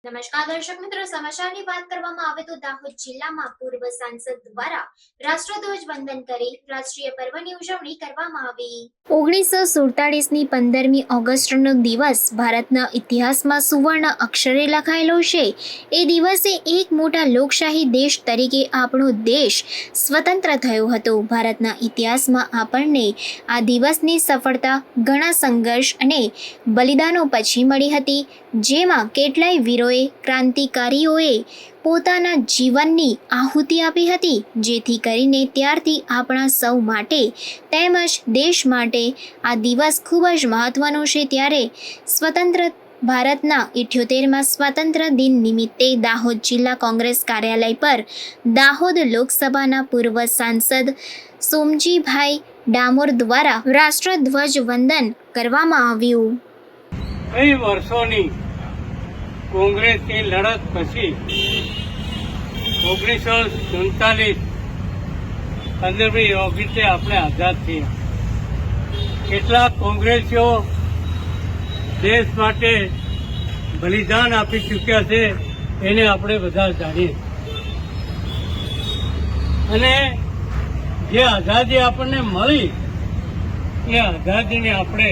નમસ્કાર દર્શક મિત્રો, સમાચારની વાત કરવામાં આવે તો દાહોદ જિલ્લામાં પૂર્વ સાંસદ દ્વારા રાષ્ટ્રધ્વજ વંદન કરી રાષ્ટ્રીય પર્વની ઉજવણી કરવામાં આવી। 1947ની 15મી ઓગસ્ટનો દિવસ ભારતના ઇતિહાસમાં સુવર્ણ અક્ષરે લખાયેલો છે। એ દિવસે એક મોટા લોકશાહી દેશ તરીકે આપણો દેશ સ્વતંત્ર થયો હતો। ભારતના ઇતિહાસમાં આપણને આ દિવસની સફળતા ઘણા સંઘર્ષ અને બલિદાનો પછી મળી હતી, જેમાં કેટલાય વીરોએ ક્રાંતિકારીઓએ પોતાના જીવનની આહુતિ આપી હતી, જેથી કરીને ત્યારથી આપણા સૌ માટે તેમજ દેશ માટે આ દિવસ ખૂબ જ મહત્વનો છે। ત્યારે સ્વતંત્ર ભારતના 78મા સ્વાતંત્ર્ય દિન નિમિત્તે દાહોદ જિલ્લા કોંગ્રેસ કાર્યાલય પર દાહોદ લોકસભાના પૂર્વ સાંસદ સોમજીભાઈ ડામોર દ્વારા રાષ્ટ્રધ્વજ વંદન કરવામાં આવ્યું। કઈ વર્ષોની કોંગ્રેસની લડત પછી 1947 15મી ઓગસ્ટે આપણે આઝાદ થયા। કેટલાક કોંગ્રેસીઓ દેશ માટે બલિદાન આપી ચૂક્યા છે, એને આપણે બધા જાણીએ। અને જે આઝાદી આપણને મળી એ આઝાદીને આપણે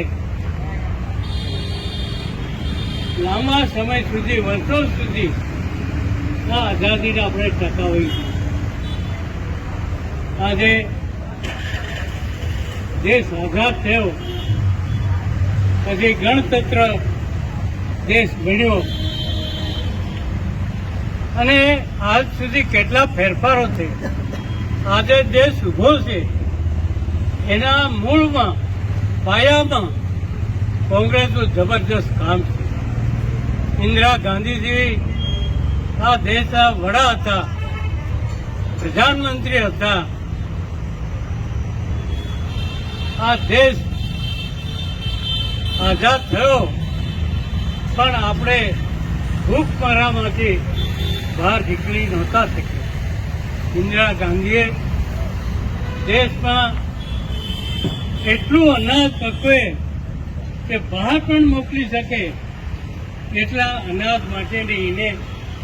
લાંબા સમય સુધી, વર્ષો સુધી આ આઝાદીને આપણે ટકાવી છે। આજે દેશ આઝાદ થયો પછી ગણતંત્ર દેશ બન્યો અને આજ સુધી કેટલા ફેરફારો છે। આજે દેશ ઉભો છે એના મૂળમાં, પાયામાં કોંગ્રેસનું જબરજસ્ત કામ છે। ઇન્દિરા ગાંધીજી આ દેશના વડા હતા, પ્રધાનમંત્રી હતા। આ દેશ આઝાદ થયો પણ આપણે ભૂખમરામાંથી બહાર નીકળી નહોતા શક્યા। ઇન્દિરા ગાંધીએ દેશમાં એટલું અનાજ પકવે કે બહાર પણ મોકલી શકે એટલા અનાજ માટેની એને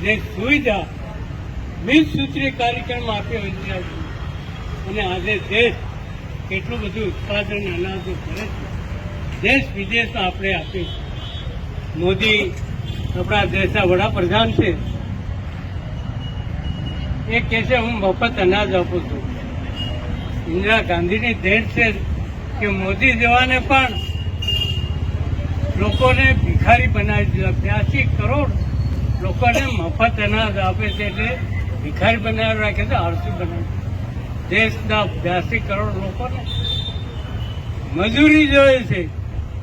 જે સુવિધા 20 સૂત્રીય કાર્યક્રમ આપ્યો ઇન્દિરાજી, અને આજે દેશ કેટલું બધું ઉત્પાદન અનાજનું કરે છે, દેશ વિદેશમાં આપણે આપીએ છીએ। મોદી આપણા દેશના વડાપ્રધાન છે, એ કહે છે હું મફત અનાજ આપું છું। ઇન્દિરા ગાંધીની દેન છે કે મોદી જવાને પણ લોકોને ભિખારી બનાવી દીધા। 82 કરોડ લોકોને મફત અનાજ આપે છે, એટલે ભિખારી બનાવી રાખે છે, આળસુ બનાવી। દેશના 82 કરોડ લોકોને મજૂરી જોઈએ છે।